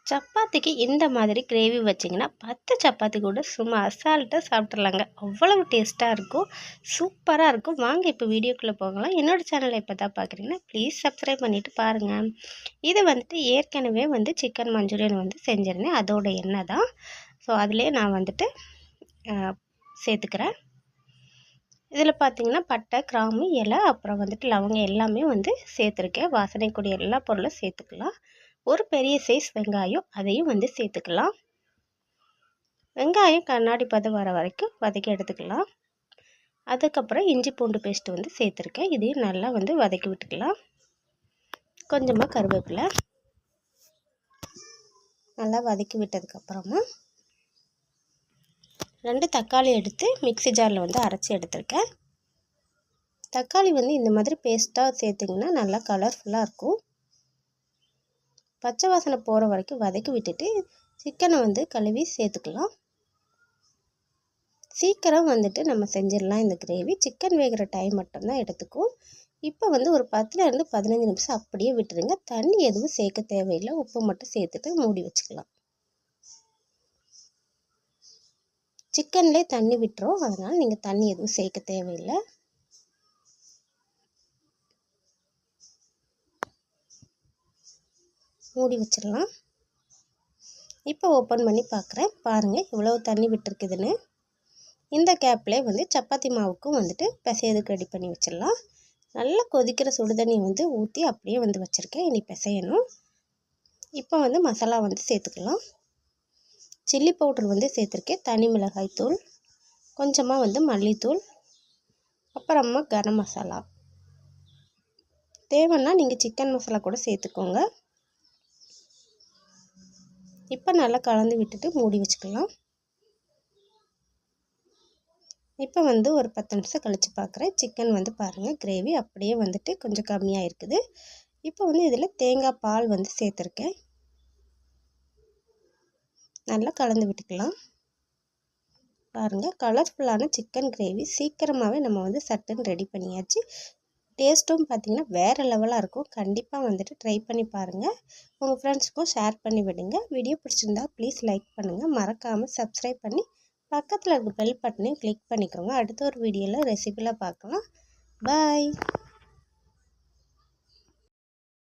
சப்பாத்திக்கு இந்த மாதிரி கிரேவி வச்சிங்கன்னா 10 சப்பாத்தி கூட சும்மா அசால்ட்டாக சாப்பிட்றலாங்க. அவ்வளவு டேஸ்ட்டாக இருக்கும், சூப்பராக இருக்கும். வாங்க இப்போ வீடியோக்குள்ளே போகலாம். என்னோடய சேனலை இப்போ தான் பார்க்குறீங்கன்னா ப்ளீஸ் சப்ஸ்கிரைப் பண்ணிவிட்டு பாருங்கள். இது வந்துட்டு ஏற்கனவே சிக்கன் மஞ்சூரியன் செஞ்சுருந்தேன், அதோட எண்ணெய் தான். ஸோ அதிலே நான் சேர்த்துக்கிறேன். இதில் பார்த்தீங்கன்னா பட்டை, கிராம்பு, இலை, அப்புறம் லவங்கம் எல்லாமே சேர்த்துருக்கேன். வாசனைக்கூடிய எல்லா பொருளும் சேர்த்துக்கலாம். ஒரு பெரிய சைஸ் வெங்காயம், அதையும் சேர்த்துக்கலாம். வெங்காயம் கண்ணாடி பதம் வர வரைக்கும் வதக்கி எடுத்துக்கலாம். அதுக்கப்புறம் இஞ்சி பூண்டு பேஸ்ட்டு சேர்த்துருக்கேன். இதையும் நல்லா வதக்கி விட்டுக்கலாம். கொஞ்சமாக கருவேப்பிலை நல்லா வதக்கி விட்டதுக்கப்புறமா 2 தக்காளி எடுத்து மிக்ஸி ஜாரில் அரைச்சி எடுத்துருக்கேன். தக்காளி இந்த மாதிரி பேஸ்ட்டாக சேர்த்திங்கன்னா நல்லா கலர்ஃபுல்லாக இருக்கும். பச்சை வாசனை போகிற வரைக்கும் வதக்கி விட்டுட்டு சிக்கனை கழுவி சேர்த்துக்கலாம். சீக்கிரம் நம்ம செஞ்சிடலாம் இந்த கிரேவி. சிக்கன் வேகிற டைம் மட்டும்தான் எடுத்துக்கும். இப்போ ஒரு 10லேருந்து 15 நிமிஷம் அப்படியே விட்டுருங்க. தண்ணி எதுவும் சேர்க்க தேவையில்லை. உப்பு மட்டும் சேர்த்துட்டு மூடி வச்சுக்கலாம். சிக்கன்லேயே தண்ணி விட்டுரும், அதனால் நீங்கள் தண்ணி எதுவும் சேர்க்க தேவையில்லை. மூடி வச்சிடலாம். இப்போ ஓப்பன் பண்ணி பார்க்குறேன். பாருங்கள் எவ்வளோ தண்ணி விட்டுருக்குதுன்னு. இந்த கேப்லேயே சப்பாத்தி மாவுக்கும் பிசையதுக்கு ரெடி பண்ணி வச்சிடலாம். நல்லா கொதிக்கிற சுடு தண்ணி ஊற்றி அப்படியே வச்சுருக்கேன். இனி பிசையணும். இப்போ மசாலா சேர்த்துக்கலாம். சில்லி பவுடர் சேர்த்துருக்கேன். தனி மிளகாய் தூள், கொஞ்சமாக மல்லித்தூள், அப்புறமா கரம் மசாலா. தேவைன்னா நீங்கள் சிக்கன் மசாலா கூட சேர்த்துக்கோங்க. இப்போ நல்லா கலந்து விட்டுட்டு மூடி வச்சுக்கலாம். இப்போ ஒரு 10 நிமிஷம் கழித்து பார்க்குறேன். சிக்கன் பாருங்கள் கிரேவி அப்படியே கொஞ்சம் கம்மியாக இருக்குது. இப்போ இதில் தேங்காய் பால் சேர்த்துருக்கேன். நல்லா கலந்து விட்டுக்கலாம். பாருங்கள் கலர்ஃபுல்லான சிக்கன் கிரேவி சீக்கிரமாகவே நம்ம சட்டுன்னு ரெடி பண்ணியாச்சு. டேஸ்ட்டும் பார்த்திங்கன்னா வேறு லெவலாக இருக்கும். கண்டிப்பாக ட்ரை பண்ணி பாருங்கள். உங்கள் ஃப்ரெண்ட்ஸுக்கும் ஷேர் பண்ணி விடுங்க. வீடியோ பிடிச்சிருந்தா ப்ளீஸ் லைக் பண்ணுங்கள். மறக்காமல் சப்ஸ்கிரைப் பண்ணி பக்கத்தில் இருக்க பெல் பட்டனையும் கிளிக் பண்ணிக்கோங்க. அடுத்த ஒரு வீடியோவில் ரெசிபியில் பார்க்கலாம். பாய்.